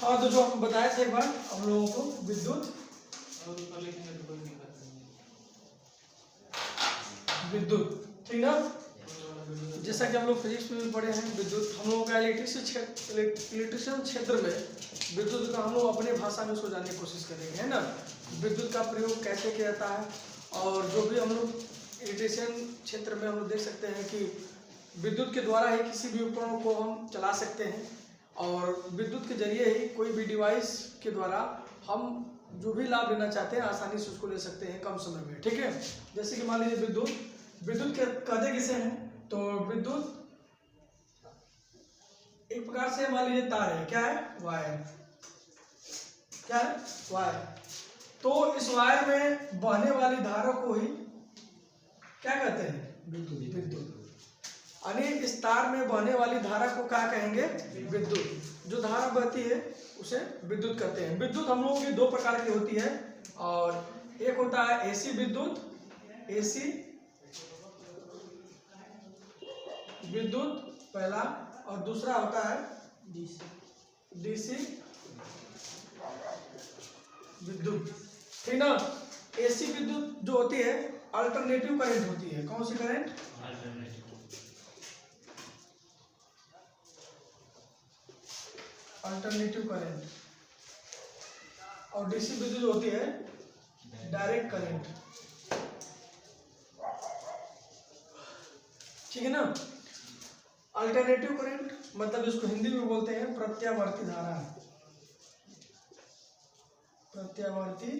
और जो हम बताए थे एक बार हम लोगों को विद्युत विद्युत, ठीक ना। जैसा कि हम लोग फिजिक्स में भी पढ़े हैं, विद्युत हम लोगों का इलेक्ट्रिशियन क्षेत्र में विद्युत का हम लोग अपने भाषा में उसको जानने की कोशिश करेंगे, है ना। विद्युत का प्रयोग कैसे किया जाता है, और जो भी हम लोग इलेक्ट्रिशियन क्षेत्र में हम लोग देख सकते हैं कि विद्युत के द्वारा ही किसी भी उपकरण को हम चला सकते हैं, और विद्युत के जरिए ही कोई भी डिवाइस के द्वारा हम जो भी लाभ लेना चाहते हैं आसानी से उसको ले सकते हैं कम समय में, ठीक है। जैसे कि मान लीजिए विद्युत कहते किसे हैं, तो विद्युत एक प्रकार से मान लीजिए तार है, क्या है, वायर, क्या है, वायर। तो इस वायर में बहने वाली धारा को ही क्या कहते हैं, विद्युत। यानी इस तार में बहने वाली धारा को क्या कहेंगे, विद्युत। जो धारा बहती है उसे विद्युत कहते हैं। विद्युत हम लोगों की दो प्रकार की होती है, और एक होता है एसी विद्युत, एसी विद्युत पहला, और दूसरा होता है डीसी विद्युत, ठीक ना। एसी विद्युत जो होती है अल्टरनेटिव करंट होती है। कौन सी करंट, अल्टरनेटिव करंट। और डीसी विद्युत जो होती है डायरेक्ट करंट, ठीक है ना। अल्टरनेटिव करंट मतलब इसको हिंदी में बोलते हैं प्रत्यावर्ती धारा, प्रत्यावर्ती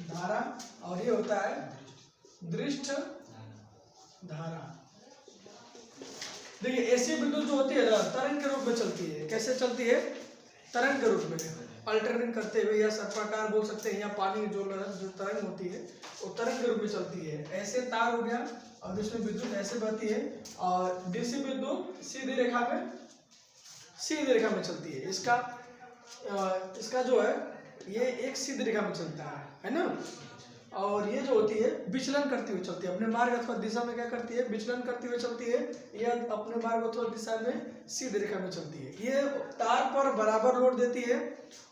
धारा। और ये होता है दृष्ट धारा। देखिए एसी विद्युत जो होती है ना तरंग के रूप में चलती है। कैसे चलती है, तरंग के रूप में, अल्टरनेट करते हुए, या सर्पाकार बोल सकते हैं, या पानी जो तरंग होती है वो तरंग के रूप में चलती है। ऐसे तार हो गया, और इसमें विद्युत ऐसे बहती है, और डीसी विद्युत सीधी रेखा में चलती है। इसका जो है ये एक सीधी रेखा में चलता है ना। और ये जो होती है विचलन करती हुई चलती है, अपने मार्ग अथवा दिशा में क्या करती है, विचलन करती हुई चलती है, या अपने मार्ग अथवा दिशा में सीधी रेखा में चलती है। ये तार पर बराबर लोड देती है,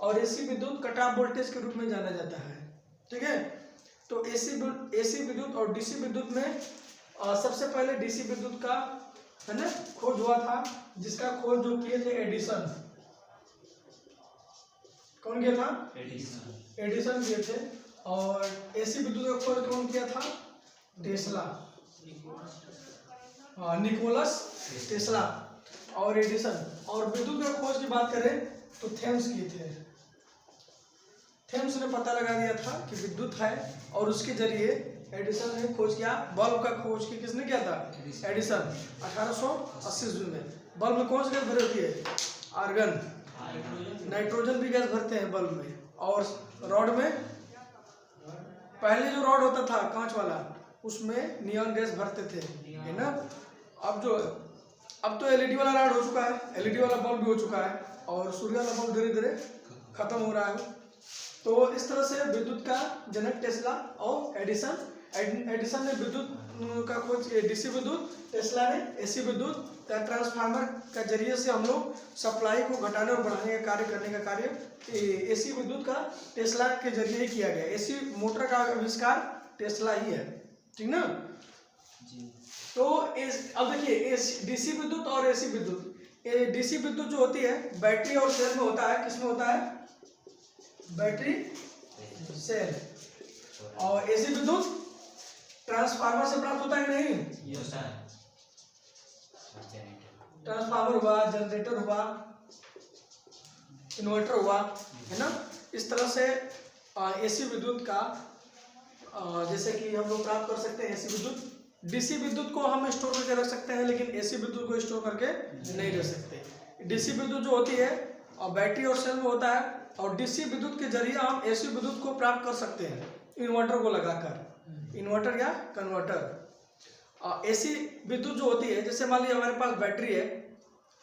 और एसी विद्युत कट ऑफ वोल्टेज के रूप में जाना जाता है, ठीक है। तो एसी विद्युत और डीसी विद्युत में सबसे पहले डीसी विद्युत का, है ना, खोज हुआ था, जिसका खोज जो किए थे एडिसन। कौन किया था, एडिसन किए थे। और एसी विद्युत का खोज कौन किया था, टेस्ला, निकोलस टेस्ला और एडिसन। और विद्युत का खोज की बात करें तो थेम्स किए थे। थेम्स ने पता लगा दिया था कि विद्युत है, और उसके जरिए एडिसन ने खोज किया। बल्ब का खोज किसने किया था, एडिसन, 1880 ईस्वी में। बल्ब में कौन सी गैस भरी होती है, आर्गन, नाइट्रोजन भी गैस भरते हैं बल्ब में। और रॉड में, पहले जो रॉड होता था कांच वाला उसमें नियॉन गैस भरते थे, है ना। अब तो एलईडी वाला रॉड हो चुका है, एलईडी वाला बल्ब भी हो चुका है, और सूर्य वाला बल्ब धीरे धीरे खत्म हो रहा है। तो इस तरह से विद्युत का जनक टेस्ला और एडिसन ने विद्युत का खोज, डीसी विद्युत, टेस्ला ने एसी विद्युत का ट्रांसफार्मर का जरिए से हम लोग सप्लाई को घटाने और बढ़ाने का कार्य करने का कार्य एसी विद्युत का टेस्ला के जरिए ही किया गया। एसी मोटर का आविष्कार टेस्ला ही है, ठीक ना जी। तो अब देखिए डीसी विद्युत और एसी विद्युत, डीसी विद्युत जो होती है बैटरी और सेल में होता है। किसमें होता है, बैटरी, सेल। और एसी विद्युत ट्रांसफार्मर से प्राप्त होता है कि नहीं, ट्रांसफार्मर हुआ, जनरेटर हुआ, इन्वर्टर हुआ, है ना। इस तरह से एसी विद्युत का जैसे कि हम लोग प्राप्त कर सकते हैं एसी विद्युत। डीसी विद्युत को हम स्टोर करके रख सकते हैं, लेकिन एसी विद्युत को स्टोर करके नहीं रख सकते। डीसी विद्युत जो होती है और बैटरी और सेल में होता है, और डीसी विद्युत के जरिए हम एसी विद्युत को प्राप्त कर सकते हैं इन्वर्टर को लगाकर, इन्वर्टर या कन्वर्टर। एसी विद्युत जो होती है, जैसे मान लीजिए हमारे पास बैटरी है,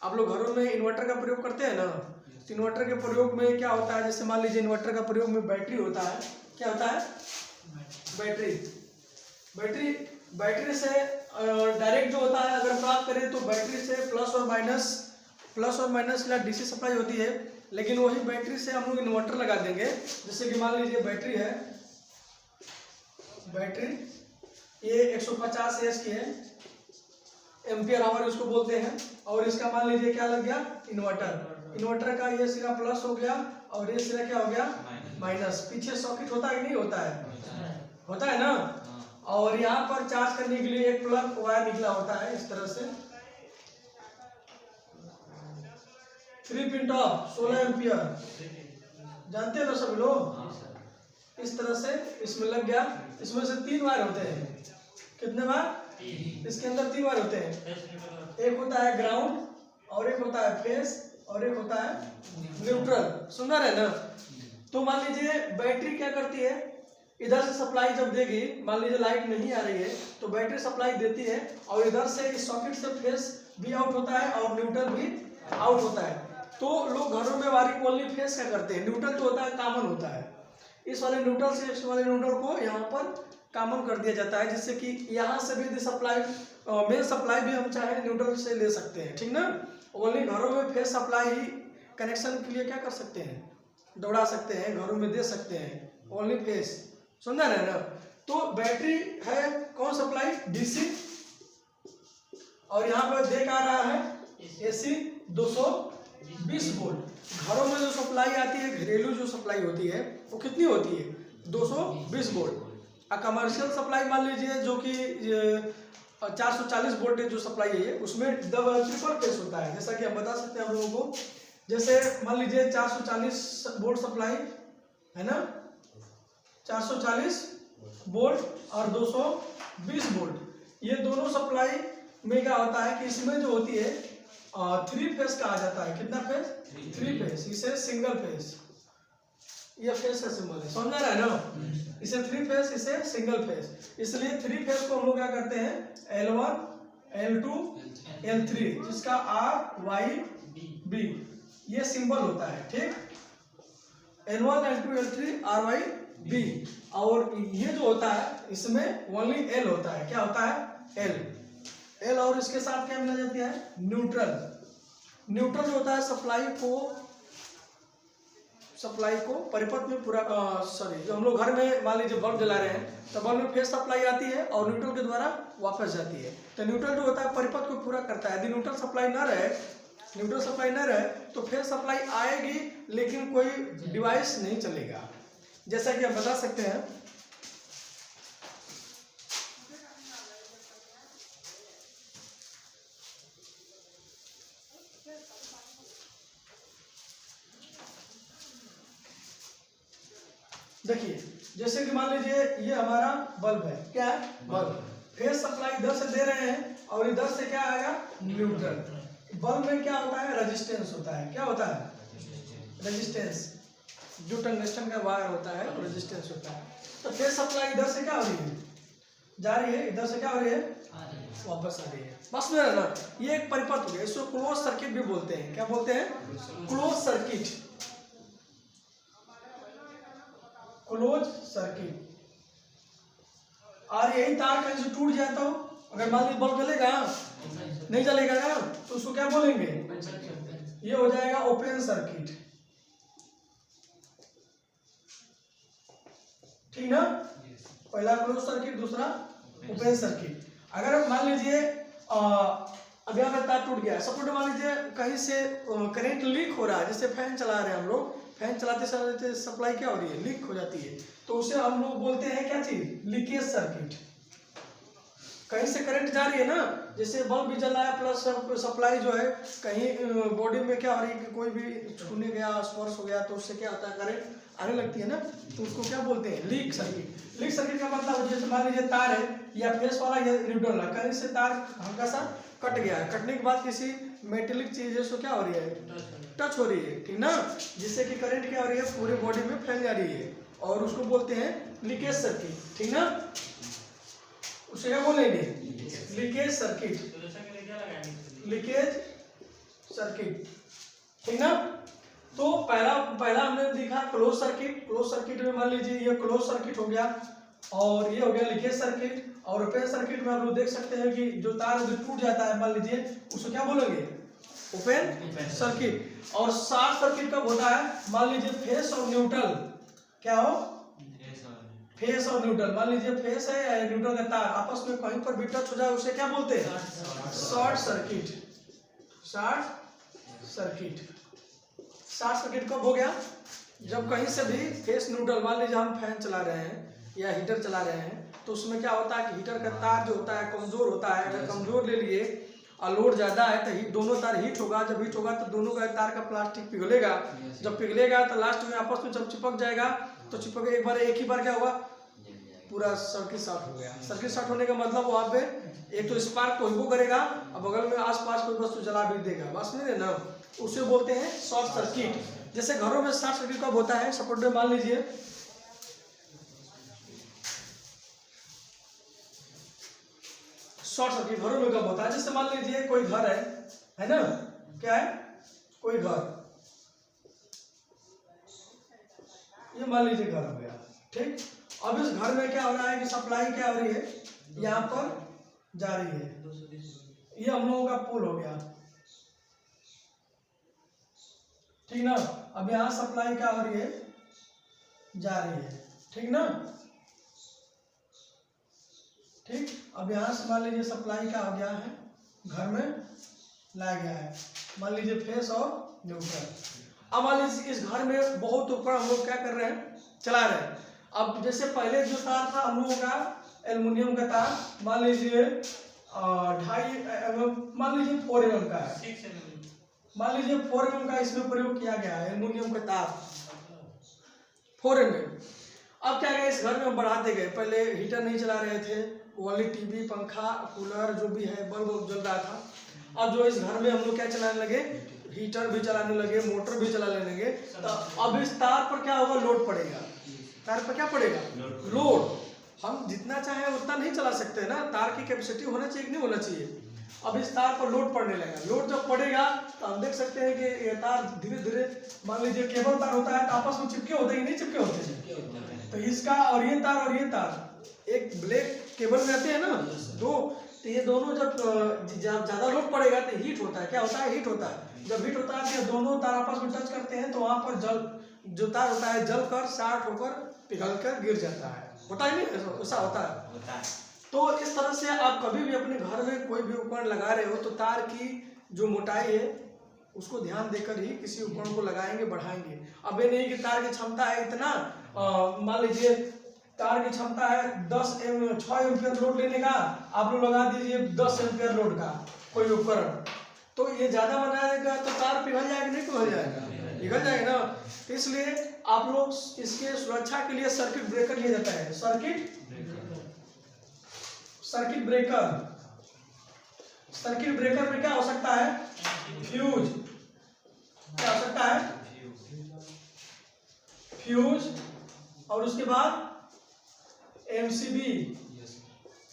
आप लोग घरों में इन्वर्टर का प्रयोग करते हैं ना। तो इन्वर्टर के प्रयोग में क्या होता है, जैसे मान लीजिए इन्वर्टर का प्रयोग में बैटरी होता है। क्या होता है, बैटरी से डायरेक्ट जो होता है अगर प्राप्त करें तो बैटरी से प्लस और माइनस या डीसी सप्लाई होती है, लेकिन वही बैटरी से हम लोग इन्वर्टर लगा देंगे। जैसे कि मान लीजिए बैटरी है, बैटरी ये 150 एएच की है, एम्पियर आवर इसको बोलते हैं। और इसका मान लीजिए क्या लग गया, इन्वर्टर। इन्वर्टर का ये सिरा प्लस हो गया और ये सिरा क्या हो गया, माइनस। पीछे सॉकेट होता है कि नहीं होता है, होता है ना। और यहाँ पर चार्ज करने के लिए एक प्लग वायर निकला होता है इस तरह से, 3 पिन टॉप 16 एम्पियर, जानते हैं ना सब लोग। इस तरह से इसमें लग गया। इसमें से 3 वायर होते हैं, कितने वायर, इसके अंदर 3 वायर होते हैं। एक होता है ग्राउंड और एक होता है फेस और एक होता है न्यूट्रल। सुन रहे हैं ना। तो मान लीजिए बैटरी क्या करती है, इधर से सप्लाई जब देगी, मान लीजिए लाइट नहीं आ रही है तो बैटरी सप्लाई देती है और इधर से इस सॉकेट से फेस भी आउट होता है और न्यूट्रल भी आउट होता है। तो लोग घरों में वायरिंग ओनली फेस क्या करते हैं, न्यूट्रल जो होता है कॉमन होता है, इस वाले न्यूट्रल से इस वाले न्यूट्रल को यहाँ पर कॉमन कर दिया जाता है, जिससे कि यहाँ से भी सप्लाई, मेन सप्लाई भी हम चाहे न्यूट्रल से ले सकते हैं, ठीक ना। ओनली घरों में फेस सप्लाई ही कनेक्शन के लिए क्या कर सकते हैं, दौड़ा सकते हैं, घरों में दे सकते हैं, ओनली फेस। सुन रहे हैं ना। तो बैटरी है कौन सप्लाई, डीसी, और यहाँ पर देख आ रहा है एसी 220 वोल्ट। घरों में जो सप्लाई आती है, घरेलू जो सप्लाई होती है वो कितनी होती है, 220 वोल्ट। कमर्शियल सप्लाई मान लीजिए जो कि 440 वोल्ट जो सप्लाई है उसमें ट्रिपल फेस होता है। जैसा कि हम बता सकते हैं हम लोगों को, जैसे मान लीजिए 440 वोल्ट सप्लाई है ना, 440 वोल्ट और 220 वोल्ट, ये दोनों सप्लाई में क्या होता है कि इसमें जो होती है 3 फेस कहा जाता है। कितना फेस, 3 फेस। इसे सिंगल फेस, ये फेस का सिंबल है, समझ रहा है ना। इसे 3 फेस, इसे सिंगल फेस, इसलिए 3 फेस को हम लोग क्या करते हैं, L1 L2 L3, जिसका RYB ये सिंबल होता है, ठीक। L1 L2 L3 RYB। और ये जो होता है इसमें ओनली L होता है, क्या होता है, L। और इसके साथ क्या मिला जाता है, न्यूट्रल। न्यूट्रल जो होता है सप्लाई को परिपथ में पूरा, सॉरी, जो हम लोग घर में मान लीजिए बल्ब जला रहे हैं तो बल्ब में फेस सप्लाई आती है और न्यूट्रल के द्वारा वापस जाती है। तो न्यूट्रल जो होता है परिपथ को पूरा करता है। यदि न्यूट्रल सप्लाई न रहे तो फेस सप्लाई आएगी लेकिन कोई डिवाइस नहीं चलेगा। जैसा कि आप बता सकते हैं, देखिए, जैसे कि मान लीजिए ये हमारा बल्ब है, क्या है, बल्ब। फेस सप्लाई इधर से दे रहे हैं और इधर से क्या आएगा, न्यूट्रल। बल्ब में क्या होता है, रेजिस्टेंस होता है। क्या होता है, रेजिस्टेंस। जो टंगस्टन का वायर होता है रेजिस्टेंस होता है। तो फेस सप्लाई इधर से क्या हो रही है, जा रही है, इधर से क्या हो रही है, वापस आ रही है। बस में ना, ये एक परिपथ हो गया। इसको क्लोज सर्किट भी बोलते हैं। क्या बोलते हैं, क्लोज सर्किट, क्लोज सर्किट। और यही तार कहीं से टूट जाता हो, अगर मान लीजिए बल्ब जलेगा, नहीं जलेगा ना, तो उसको क्या बोलेंगे, ये हो जाएगा ओपन सर्किट, ठीक ना। पहला क्लोज सर्किट, दूसरा ओपन सर्किट। अगर मान लीजिए अभी हमें तार टूट गया, सपोज मान लीजिए कहीं से करंट लीक हो रहा है, जैसे फैन चला रहे हैं हम लोग, फैन चलाते समय सप्लाई क्या हो रही है, लीक हो जाती है, तो उसे हम लोग बोलते हैं क्या चीज, लीकेज सर्किट। कहीं से करंट जा रही है ना, जैसे बल्ब भी जल रहा है प्लस सप्लाई जो है कहीं बॉडी में क्या हो रही है कि कोई भी छूने गया, स्पर्श हो गया, तो उससे क्या होता है, करंट आने लगती है ना, तो उसको क्या बोलते हैं, लीक सर्किट। लीक सर्किट का मतलब जैसे मान लीजिए तार है या फेस वाला या न्यूट्रल है, कहीं से तार हल्का सा कट गया है, कटने के बाद किसी मेटेलिक चीज है, क्या हो रही है, टच हो रही है, ठीक ना, जिससे कि करंट क्या हो रही है, पूरे बॉडी में फैल जा रही है, और उसको बोलते हैं लीकेज सर्किट, ठीक ना। उसे क्या बोलेंगे, लीकेज सर्किट, लीकेज सर्किट, ठीक ना। तो पहला हमने देखा क्लोज सर्किट। क्लोज सर्किट में मान लीजिए ये क्लोज सर्किट हो गया और ये हो गया लीकेज सर्किट। और ओपन सर्किट में आप लोग देख सकते हैं कि जो तार टूट जाता है मान लीजिए, उसको क्या बोलेंगे, ओपन सर्किट। और शॉर्ट सर्किट कब होता है? मान लीजिए फेस और न्यूट्रल, क्या हो? फेस और न्यूट्रल। मान लीजिए फेस है या न्यूट्रल का तार आपस में कहीं पर भी टच हो जाए, उसे क्या बोलते हैं? Short circuit. Short circuit. Short circuit कब हो गया? जब कहीं से भी फेस न्यूट्रल, मान लीजिए हम फैन चला रहे हैं या हीटर चला रहे हैं, तो उसमें क्या होता है कि हीटर का तार जो होता है कमजोर होता है। अगर कमजोर ले लिए और लोड ज्यादा है तो दोनों तार हीट होगा। जब हीट होगा तो दोनों का तार का प्लास्टिक पिघलेगा। जब पिघलेगा तो लास्ट में आपस में जब चिपक जाएगा तो चिपक एक ही बार क्या होगा? पूरा सर्किट शॉर्ट हो गया। सर्किट शॉर्ट होने का मतलब वहाँ पे एक तो स्पार्क तो हो करेगा और बगल में आसपास कोई वस्तु जला भी देगा, बस नहीं ना, उसे बोलते हैं शॉर्ट सर्किट। जैसे घरों में शॉर्ट सर्किट कब होता है? सपोज मान लीजिए शॉर्ट सर्किट घरों में कब होता है? जैसे मान लीजिए कोई घर है ना, क्या है? कोई घर, ये मान लीजिए घर हो गया, ठीक। अब इस घर में क्या हो रहा है कि सप्लाई क्या हो रही है? यहाँ पर जा रही है। ये हम लोगों का पुल हो गया, ठीक ना। अब यहाँ सप्लाई क्या हो रही है? जा रही है, ठीक ना, ठीक। अब यहाँ से मान लीजिए सप्लाई क्या हो गया है? घर में लाया गया है, मान लीजिए फेस और न्यूट्रल। अब मान लीजिए इस घर में बहुत ऊपर हम लोग क्या कर रहे हैं? चला रहे हैं। अब जैसे पहले जो तार था हम लोगों का एल्युमिनियम का तार, मान लीजिए 2.5 mm, मान लीजिए 4 mm का है, मान लीजिए 4 mm का इसमें प्रयोग किया गया है एल्युमिनियम का तार 4 mm। अब क्या गया, इस घर में बढ़ाते गए। पहले हीटर नहीं चला रहे थे, ओनली टीवी, पंखा, कूलर जो भी है बल्ब जल रहा था। अब जो इस घर में हम लोग क्या चलाने लगे? हीटर भी चलाने लगे, मोटर भी चलाने लगे। तो अब इस तार पर क्या होगा? लोड पड़ेगा। तार पर क्या पड़ेगा? लोड। हम जितना चाहे उतना नहीं चला सकते ना, तार की कैपेसिटी होना चाहिए कि नहीं होना चाहिए। अब इस तार पर लोड पड़ने लगा। लोड जब पड़ेगा तो हम देख सकते हैं कि ये तार धीरे धीरे, मान लीजिए केबल तार होता है तो आपस में चिपके होते हैं, नहीं चिपके होते? तो इसका और ये तार एक ब्लैक केबल में आते हैं ना दो, तो ये दोनों जब ज्यादा लोड पड़ेगा तो हीट होता है। क्या होता है? हीट होता है। जब हीट होता है तो दोनों तार आपस में टच करते हैं तो वहां पर जो तार होता है जल कर शॉर्ट होकर पिघल कर गिर जाता है। होता है नहीं? ऐसा होता है। तो इस तरह से आप कभी भी अपने घर में कोई भी उपकरण लगा रहे हो तो तार की जो मोटाई है उसको ध्यान देकर ही किसी उपकरण को लगाएंगे, बढ़ाएंगे। अब ये नहीं कि तार की क्षमता है इतना, मान लीजिए तार की क्षमता है 6 एम्पियर लोड लेने का, आप लोग लगा दीजिए 10 एम्पियर लोड का कोई उपकरण, तो ये ज्यादा बनाएगा तो तार पिघल जाएगा, नहीं पिघल जाएगा? पिघल जाएगा ना। तो इसलिए आप लोग इसके सुरक्षा के लिए सर्किट ब्रेकर लिया जाता है। सर्किट ब्रेकर में क्या हो सकता है? फ्यूज। क्या हो सकता है? फ्यूज, और उसके बाद एमसीबी।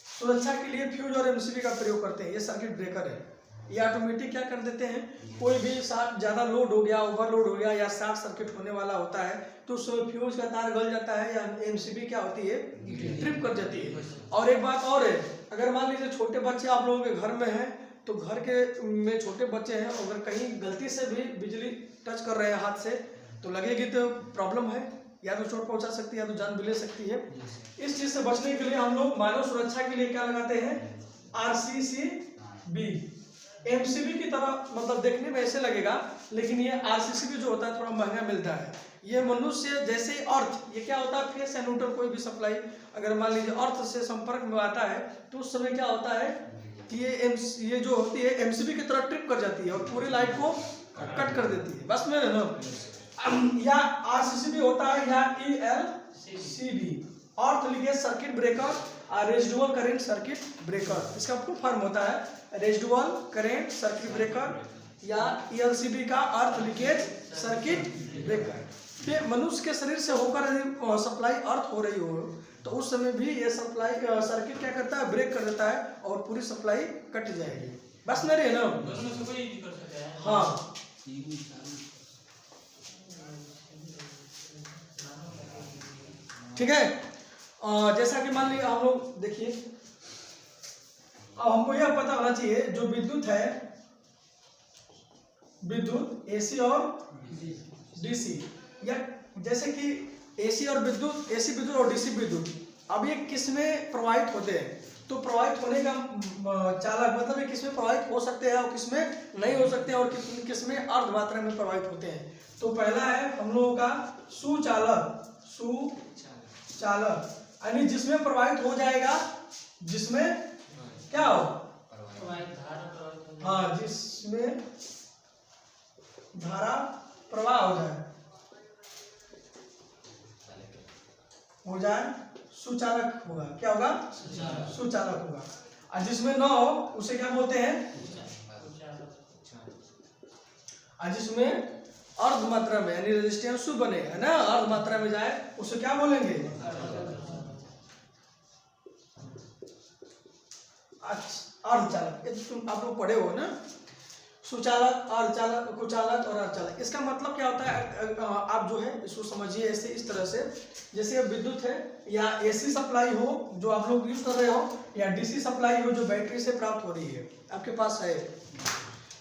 सुरक्षा के लिए फ्यूज और एमसीबी का प्रयोग करते हैं। ये सर्किट ब्रेकर है। ये ऑटोमेटिक क्या कर देते हैं, कोई भी साथ ज्यादा लोड हो गया, ओवरलोड हो गया या शॉर्ट सर्किट होने वाला होता है तो उसमें फ्यूज का तार गल जाता है या एमसीबी क्या होती है? ट्रिप कर जाती है। और एक बात और है, अगर मान लीजिए छोटे बच्चे आप लोगों के घर में हैं तो घर के में छोटे बच्चे हैं, अगर कहीं गलती से भी बिजली टच कर रहे हैं हाथ से तो लगेगी तो प्रॉब्लम है, या तो चोट पहुंचा सकती है या तो जान भी ले सकती है। इस चीज से बचने के लिए हम लोग मानव सुरक्षा के लिए क्या लगाते हैं? RCCB। एमसीबी की तरह मतलब देखने में ऐसे लगेगा, लेकिन ये RCCB जो होता है थोड़ा महंगा मिलता है। ये मनुष्य जैसे अर्थ, ये क्या होता है? फेस या न्यूट्रल कोई भी सप्लाई अगर मान लीजिए अर्थ से संपर्क में आता है तो उस समय क्या होता है कि ये जो होती है एमसीबी की तरह ट्रिप कर जाती है और पूरी लाइट को कट कर देती है। बस में ना, या RCCB होता है या ELCB, अर्थ leakage circuit breaker, residual current circuit breaker. इसका फुल फॉर्म होता है रेजिडुअल करंट सर्किट ब्रेकर या ELCB का अर्थ लीकेज सर्किट ब्रेकर। ये मनुष्य के शरीर से होकर यदि सप्लाई अर्थ हो रही हो तो उस समय भी ये सप्लाई सर्किट क्या करता है? ब्रेक कर देता है और पूरी सप्लाई कट जाएगी। बस नहीं रही ना? हाँ, ठीक है। जैसा कि मान लीजिए हम लोग देखिए, अब हमको यह पता होना चाहिए जो विद्युत है विद्युत एसी और डीसी, या जैसे कि एसी और विद्युत, एसी विद्युत और डीसी विद्युत, अब ये किसमें प्रवाहित होते हैं? तो प्रवाहित होने का चालक मतलब ये किसमें प्रवाहित हो सकते हैं और किसमें नहीं हो सकते हैं और किसमें अर्ध मात्रा में प्रवाहित होते हैं। तो पहला है हम लोगों का सुचालक, सुचालक यानी जिसमें प्रवाहित हो जाएगा, जिसमें क्या हो, हाँ, जिसमें धारा प्रवाह हो जाए सुचालक होगा। क्या होगा? सुचालक होगा। और जिसमें ना हो उसे क्या बोलते हैं? और जिसमें अर्ध मात्रा में यानी रेजिस्टेंस बने, है ना, अर्ध मात्रा में जाए उसे क्या बोलेंगे? अर्धचालक। ये तुम आप लोग पढ़े हो ना, सुचालक, अर्धचालक, कुचालक और अर्धचालक। इसका मतलब क्या होता है, आप जो है इसको समझिए ऐसे, इस तरह से, जैसे विद्युत है या एसी सप्लाई हो जो आप लोग यूज कर रहे हो, या डीसी सप्लाई हो जो बैटरी से प्राप्त हो रही है, आपके पास है।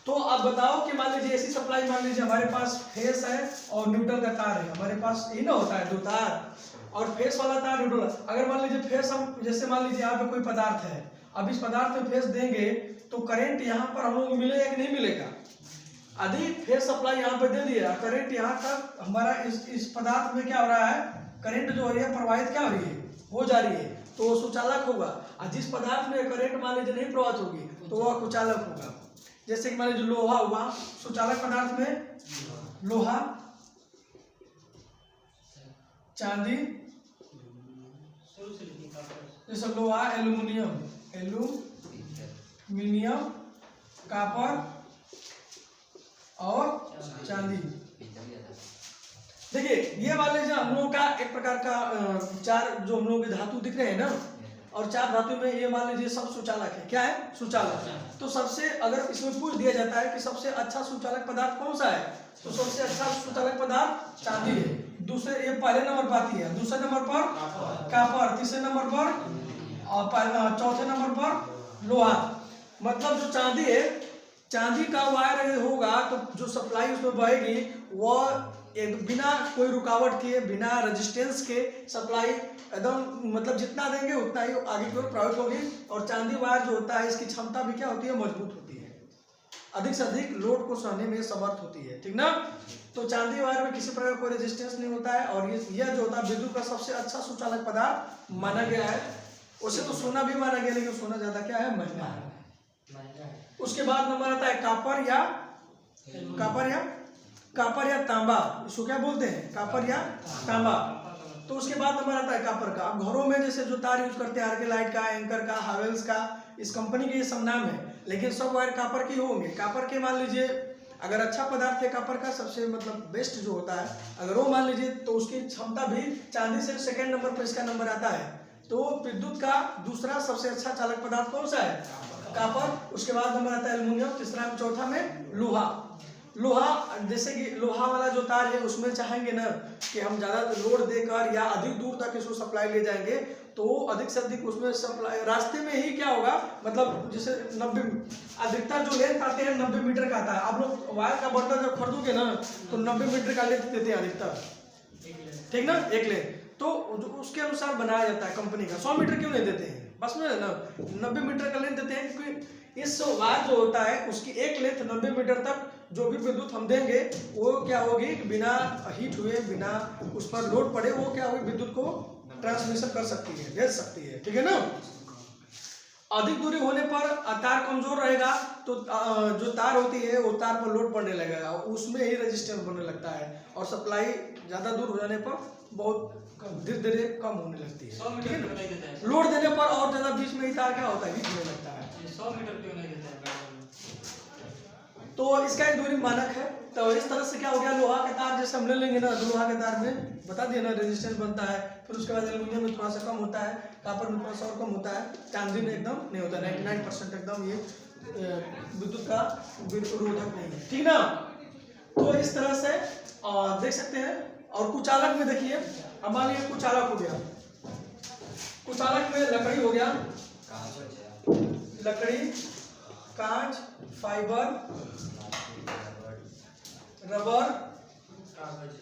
तो आप बताओ कि मान लीजिए एसी सप्लाई, मान लीजिए हमारे पास फेस है और न्यूट्रल का तार है, हमारे पास यही ना होता है, दो तार, और फेस वाला तार, न्यूट्रल। अगर मान लीजिए फेस, हम जैसे मान लीजिए यहाँ पे कोई पदार्थ है, अब इस पदार्थ में फेस देंगे तो करंट यहाँ पर हम लोग को मिलेगा कि नहीं मिलेगा? यदि फेस सप्लाई यहाँ पे दे दिया, करंट यहाँ तक हमारा इस पदार्थ में क्या हो रहा है, करंट जो हो रही है प्रवाहित क्या हो रही है, हो जा रही है, तो वो सुचालक होगा। और जिस पदार्थ में करंट मान लीजिए नहीं प्रवाहित होगी तो वह कुचालक होगा। जैसे कि मान लीजिए लोहा हुआ, सुचालक पदार्थ में लोहा, चांदी, जैसे लोहा, एल्यूमिनियम, कॉपर और चांदी। देखिए ये वाले जो हम लोगों का एक प्रकार का चार जो हम लोगों के धातु दिख रहे हैं ना, और चार धातु में ये मान लीजिए सब सुचालक है। क्या है? सुचालक। तो सबसे, अगर इसमें पूछ दिया जाता है कि सबसे अच्छा सुचालक पदार्थ कौन सा है, तो सबसे अच्छा सुचालक पदार्थ चांदी है। दूसरे, ये पहले नंबर पर आती है, दूसरे नंबर पर कॉपर, तीसरे नंबर पर और चौथे नंबर पर लोहा। मतलब जो चांदी है, चांदी का वायर अगर होगा तो जो सप्लाई उसमें बहेगी वह एक बिना कोई रुकावट के, बिना रेजिस्टेंस के सप्लाई एकदम, मतलब जितना देंगे उतना ही आगे की ओर प्रभावित होगी। और चांदी वायर जो होता है इसकी क्षमता भी क्या होती है, मजबूत होती है, अधिक से अधिक लोड को सहने में समर्थ होती है, ठीक ना। तो चांदी वायर में किसी प्रकार कोई रेजिस्टेंस नहीं होता है, और यह जो होता है विद्युत का सबसे अच्छा सुचालक पदार्थ माना गया है। उसे तो सोना भी माना गया, लेकिन सोना ज्यादा क्या है, महंगा है। उसके बाद नंबर आता है कापर या तांबा, इसको क्या बोलते हैं, कापर या तांबा। तो उसके बाद नंबर आता है कापर का। अब घरों में जैसे जो तार यूज करते हैं, आर्केलाइट का, एंकर का, हावेल्स का, इस कंपनी के ये सब नाम है, लेकिन सब वायर कापर के होंगे। कापर के मान लीजिए अगर अच्छा पदार्थ है कापर का, सबसे मतलब बेस्ट जो होता है, अगर वो मान लीजिए तो उसकी क्षमता भी चांदी से सेकेंड नंबर पर इसका नंबर आता है। तो विद्युत का दूसरा सबसे अच्छा चालक पदार्थ कौन सा है, कापर। उसके बाद नंबर आता है एल्युमिनियम, तीसरा में, चौथा में लोहा। जैसे कि लोहा वाला जो तार है उसमें चाहेंगे ना कि हम ज्यादा लोड देकर या अधिक दूर तक इसको सप्लाई ले जाएंगे, तो अधिक से अधिक उसमें सप्लाई रास्ते में ही क्या होगा, मतलब जैसे 90 अधिकतर जो लेंथ आते हैं 90 मीटर का आता है। आप लोग वायर का बर्तन जब खरीदोगे ना तो 90 मीटर का लेंथ देते हैं अधिकतर, ठीक ना, एक लेंथ। तो उसके अनुसार बनाया जाता है कंपनी का। 100 मीटर क्यों नहीं देते हैं, बस में ना 90 मीटर का लेंथ देते हैं, क्योंकि इस वायर जो होता है उसकी एक लेंथ 90 मीटर तक जो भी विद्युत हम देंगे वो क्या होगी, बिना हीट हुए, बिना उस पर लोड पड़े, वो क्या होगी, विद्युत को ट्रांसमिशन कर सकती है, भेज सकती है, ठीक है ना। अधिक दूरी होने पर तार कमजोर रहेगा तो जो तार होती है वो तार पर लोड पड़ने लगेगा, उसमें ही रेजिस्टेंस बनने लगता है, और सप्लाई ज्यादा दूर हो जाने पर बहुत धीरे धीरे कम होने लगती है, ठीक है ना। लोड देने पर और ज्यादा बीच में ही तार क्या होता है, हीट होने लगता है। 100 मीटर क्यों नहीं देते हैं? तो इसका एक दूरी मानक है। तो इस तरह से क्या हो गया, लोहा के तार जैसे हम ले लेंगे ना, तो लोहा के तार में बता दिया ना रेजिस्टेंस बनता है। फिर उसके बाद एल्युमिनियम में थोड़ा सा कम होता है, कॉपर में थोड़ा सा और कम होता है, चांदी में एकदम नहीं होता, 99% एकदम ये विद्युत का रोधक नहीं है, ठीक ना। तो इस तरह से देख सकते हैं। और कुचालक में देखिए, अब मान लीजिए कुचालक हो गया, कुचालक में लकड़ी हो गया, लकड़ी, कांच, फाइबर, रबर, कागज,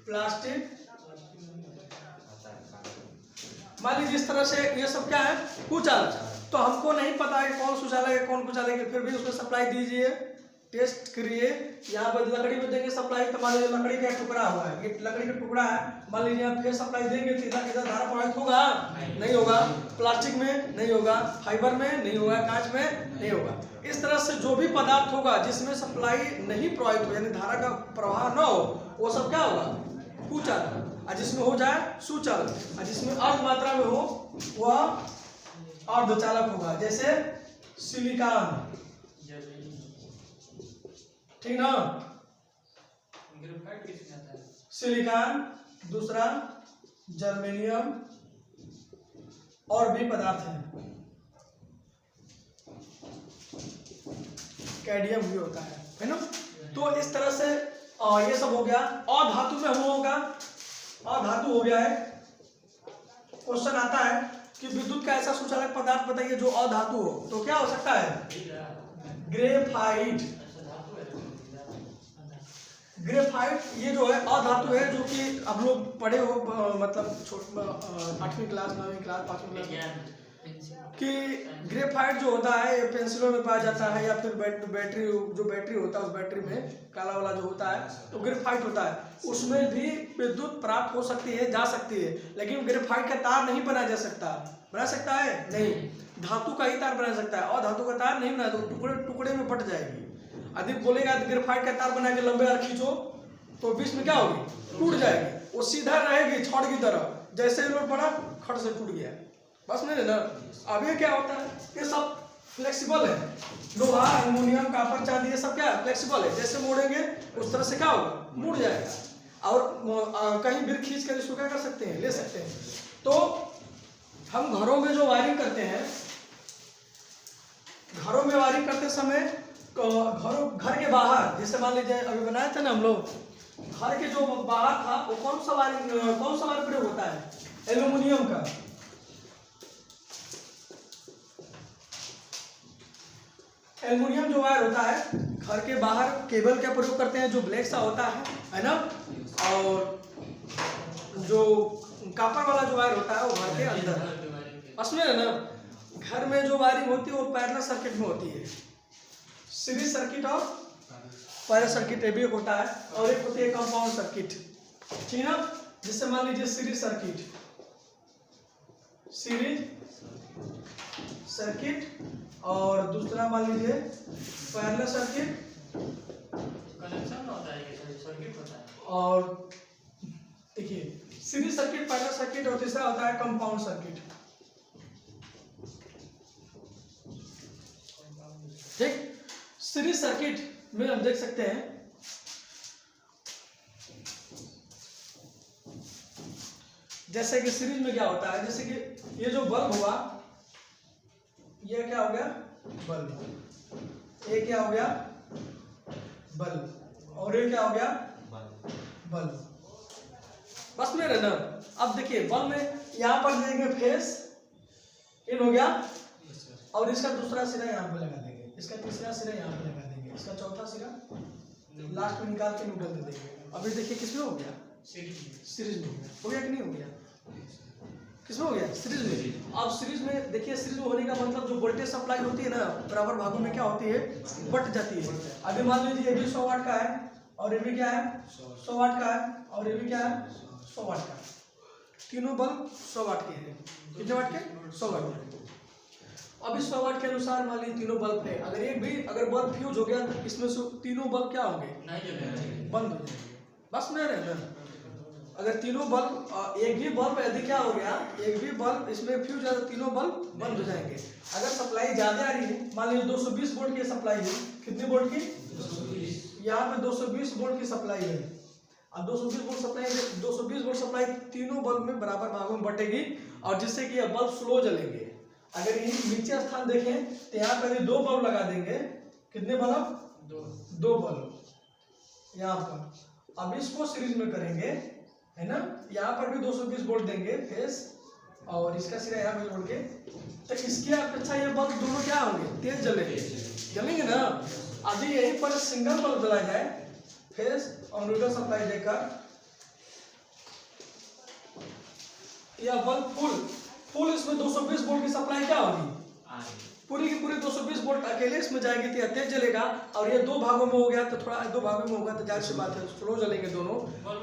प्लास्टिक। मान लीजिए इस तरह से ये सब क्या है, कुचालक। तो हमको नहीं पता है कौन सुचालक है कौन कुचालक है, फिर भी उसमें सप्लाई दीजिए, टेस्ट करिए। यहाँ पर लकड़ी में देंगे सप्लाई, तो मान लीजिए लकड़ी का टुकड़ा हुआ है, ये लकड़ी का टुकड़ा है, मान लीजिए आप फिर सप्लाई देंगे तो इधर धारा प्रवाहित होगा, नहीं होगा। प्लास्टिक में नहीं होगा, फाइबर में नहीं होगा, कांच में नहीं होगा। इस तरह से जो भी पदार्थ होगा जिसमें सप्लाई नहीं प्रवाहित हो, यानी धारा का प्रवाह न हो, वो सब क्या होगा, कुचालक। और जिसमें हो जाए सुचालक, और जिसमें अर्ध मात्रा में हो वह अर्धचालक होगा, जैसे सिलिकॉन, ठीक ना। ग्रेफाइट किसमें आता है? सिलिकॉन, दूसरा जर्मेनियम, और भी पदार्थ हैं, कैडमियम भी होता है ना। तो इस तरह से ये सब हो गया। और धातु में हम होगा, और धातु हो गया है। क्वेश्चन आता है कि विद्युत का ऐसा सुचालक पदार्थ बताइए जो अधातु हो, तो क्या हो सकता है, ग्रेफाइट। ग्रेफाइट ये जो है अधातु है, जो कि अब लोग पढ़े हो, मतलब 8वीं क्लास 9वीं क्लास 5वीं क्लास, कि ग्रेफाइट जो होता है ये पेंसिलों में पाया जाता है, या फिर बैटरी, जो बैटरी होता है उस बैटरी में काला वाला जो होता है तो ग्रेफाइट होता है। उसमें भी विद्युत प्राप्त हो सकती है, जा सकती है, लेकिन ग्रेफाइट का तार नहीं बनाया जा सकता। बना सकता है? नहीं, धातु का ही तार बना सकता है, और धातु का तार नहीं बना तो टुकड़े टुकड़े में फट जाएगी। अधिक बोलेगा तो ग्रेफाइट का तार बना के लंबे यार खींचो तो बीच में क्या होगी, टूट जाएगी। वो सीधा रहेगी छड़ की तरह, जैसे ही लोड पड़ा खड़ से टूट गया, बस नहीं ना। अब ये क्या होता है, ये सब फ्लेक्सिबल है, लोहा, एल्युमिनियम, कॉपर, चांदी, ये सब क्या है, फ्लेक्सिबल है। जैसे मोड़ेंगे उस तरह से क्या होगा, मुड़ जाएगा। और कहीं भी खींच कर इसको क्या कर सकते हैं, ले सकते हैं। तो हम घरों में जो वायरिंग करते हैं, घरों में वायरिंग करते समय घर के बाहर, जैसे मान लीजिए अभी बनाए थे ना हम लोग, घर के जो बाहर था वो कौन सा वायर प्रयोग होता है, एल्युमिनियम का। एल्युमिनियम जो वायर होता है घर के बाहर केबल का प्रयोग करते हैं, जो ब्लैक सा होता है ना। और जो कॉपर वाला जो वायर होता है वो घर के अंदर, उसमें है ना। घर में जो वायरिंग होती है वो पैरेलल सर्किट में होती है, सीरीज सर्किट और पैरेलल सर्किट भी होता है, और एक होती है कंपाउंड सर्किट, ठीक है ना। जिससे मान लीजिए सीरीज सर्किट और दूसरा मान लीजिए पैरेलल सर्किट, कनेक्शन होता है, ये सर्किट होता है। और देखिए सीरीज सर्किट, पैरेलल सर्किट, और तीसरा होता है कंपाउंड सर्किट, ठीक। सीरीज सर्किट में हम देख सकते हैं जैसे कि सीरीज में क्या होता है, जैसे कि ये जो बल्ब हुआ, ये क्या हो गया, बल्ब, ये क्या हो गया, बल्ब, और ये क्या हो गया, बल्ब। बस में रहना। अब देखिए बल्ब में यहाँ पर देंगे फेस इन हो गया, और इसका दूसरा सिरा यहाँ पे लगा देंगे, इसका तीसरा सिरा यहाँ पे लगा देंगे, इसका चौथा सिरा लास्ट में निकाल के न्यूट्रल दे देंगे। अभी देखिए किसमें हो गया, सीरीज में हो गया कि नहीं हो गया, किसमें हो गया, सीरीज में। अब सीरीज में देखिए, सीरीज में होने का मतलब जो वोल्टेज सप्लाई होती है ना, बराबर भागों में क्या होती है, बट जाती है। अभी मान लीजिए ये भी 100 वाट का है, और ये भी क्या है, 100 वाट का है, और ये भी क्या है, 100 वाट का। तीनों बल्ब 100 वाट के हैं। कितने वाट के, 100 वाट के। अब इस 100 वाट के अनुसार मान लीजिए तीनों बल्ब है, अगर एक भी अगर बल्ब फ्यूज हो गया तो इसमें से तीनों बल्ब क्या होंगे, बंद हो जाएंगे। बस में रहना। अगर तीनों बल्ब, एक भी बल्ब यदि क्या हो गया, एक भी बल्ब इसमें फ्यूज है तो तीनों बल्ब बंद हो जाएंगे। अगर सप्लाई ज्यादा आ रही है, मान लीजिए 220 वोल्ट की सप्लाई है, कितने वोल्ट की, 220, यहाँ पे 220 वोल्ट की सप्लाई है। अब 220 वोल्ट सप्लाई तीनों बल्ब में बराबर भागों में बटेगी, और जिससे कि यह बल्ब स्लो जलेंगे। अगर ये नीचे स्थान देखें तो यहाँ पर 2 बल्ब लगा देंगे, कितने बल्ब, 2 बल्ब यहाँ पर। अब इसको सीरीज में करेंगे, है ना, यहाँ पर भी 220 वोल्ट देंगे फेस, और इसका सिरा यहाँ पे जोड़ के, तो इसके अपेक्षा ये बल्ब दोनों क्या होंगे, तेज जलेंगे ना। अभी यहीं पर सिंगल बल्ब जला जाए फेस और न्यूट्रल सप्लाई देकर यह बल्ब फुल इसमें 220 वोल्ट की सप्लाई क्या होगी, पूरी की पूरी 220 वोल्ट अकेले इसमें जाएगी तो तेज जलेगा। और ये दो भागों में हो गया तो थोड़ा दो भागों में होगा तो जाहिर सी बात है स्लो जलेंगे दोनों,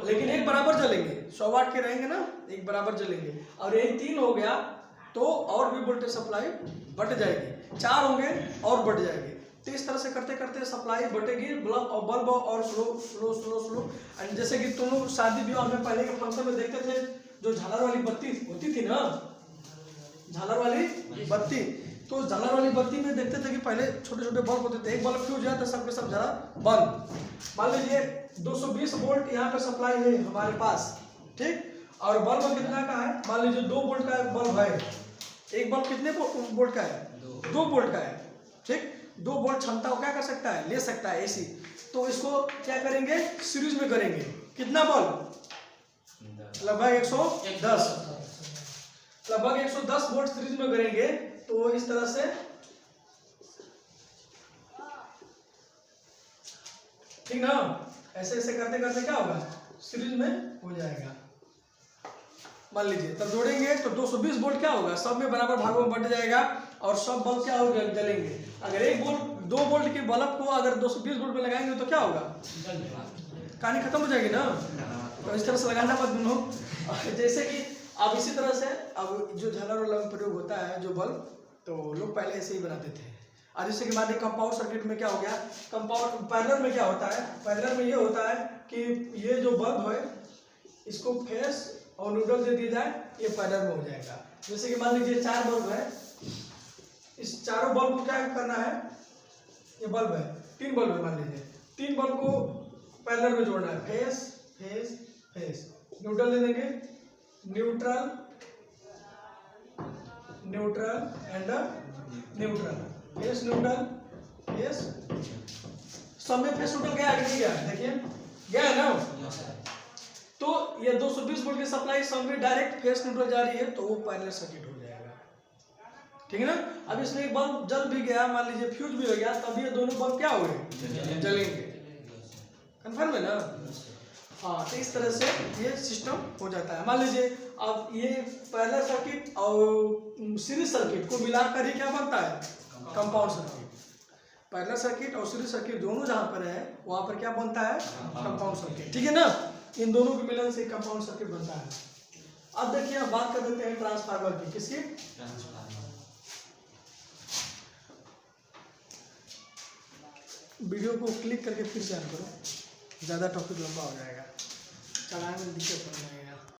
लेकिन एक बराबर जलेंगे। 100 वाट के रहेंगे ना, एक बराबर जलेंगे। और यही 3 हो गया तो और भी वोल्टेज सप्लाई बढ़ जाएगी, 4 होंगे और बढ़ जाएगी। तो इस तरह से करते करते सप्लाई बढ़ेगी, बल्ब और slow slow slow slow. And जैसे कि तुम लोग शादी विवाह में पहले के फंक्शन में देखते थे, जो झालर वाली बत्ती होती थी ना, झालर वाली बत्ती, तो झालर वाली बत्ती में देखते थे कि पहले छोटे छोटे बल्ब होते थे, एक बल्ब फ्यूज जाता सब के सब जरा बंद। मान लीजिए 220 वोल्ट यहाँ पे सप्लाई है हमारे पास, ठीक। और बल्ब कितना का है, मान लीजिए 2 वोल्ट का बल्ब है। एक बल्ब कितने वोल्ट का है, 2 वोल्ट का है, ठीक। 2 वोल्ट क्षमता को क्या कर सकता है, ले सकता है एसी। तो इसको क्या करेंगे, सीरीज में करेंगे। कितना बल्ब, लगभग 110, लगभग 110 वोल्ट सीरीज में करेंगे। तो इस तरह से ठीक ना, ऐसे ऐसे करते करते क्या होगा, सीरीज में हो जाएगा। मान लीजिए तब जोड़ेंगे तो 220 वोल्ट क्या होगा, सब में बराबर भागों में बढ़ जाएगा और सब बल्ब क्या होगा, जलेंगे। अगर 2 वोल्ट के बल्ब को अगर 220 वोल्ट में लगाएंगे तो क्या होगा, कहानी खत्म हो जाएगी ना। तो इस तरह से लगाना मत दोनों। जैसे कि अब इसी तरह से अब जो झालर वाला प्रयोग होता है जो बल्ब, तो लोग पहले ऐसे ही बनाते थे। और जैसे कि मान लीजिए कंपाउंड सर्किट में क्या हो गया, कंपाउंड पैरेलल में क्या होता है, पैरेलल में ये होता है कि ये जो बल्ब है इसको फेस और न्यूट्रल दे दिया जाए, ये पैरेलल में हो जाएगा। जैसे कि मान लीजिए 4 बल्ब है, इस चारों बल्ब को क्या करना है, ये बल्ब है 3 बल्ब है, मान लीजिए 3 बल्ब को पैरेलल में जोड़ना है, फेस फेस फेस। न्यूट्रल दे देंगे, neutral neutral and neutral, face neutral face. सब में फेस न्यूट्रल गया कि नहीं गया, देखिए गया है ना। तो ये 220 वोल्ट की सप्लाई सब में डायरेक्ट फेस न्यूट्रल जा रही है, तो वो पैरेलल सर्किट हो जाएगा, ठीक है ना। अब इसमें एक बल्ब जल भी गया, मान लीजिए फ्यूज भी हो गया, तब ये दोनों बल्ब क्या हो गए, जलेंगे। कंफर्म है ना। हाँ, तो इस तरह से ये सिस्टम हो जाता है। मान लीजिए अब ये पैरेलल सर्किट और सीरीज सर्किट को मिलाकर ही क्या बनता है, कंपाउंड सर्किट। पैरेलल सर्किट और सीरीज सर्किट दोनों जहाँ पर है वहाँ पर क्या बनता है, कंपाउंड सर्किट, ठीक है ना। इन दोनों के मिलन से कंपाउंड सर्किट बनता है। अब देखिए अब बात कर देते हैं ट्रांसफार्मर की। किसकी, वीडियो को क्लिक करके फिर से ऑन करो, ज़्यादा टॉपिक लंबा हो जाएगा, चलाने में दिक्कत हो जाएगा।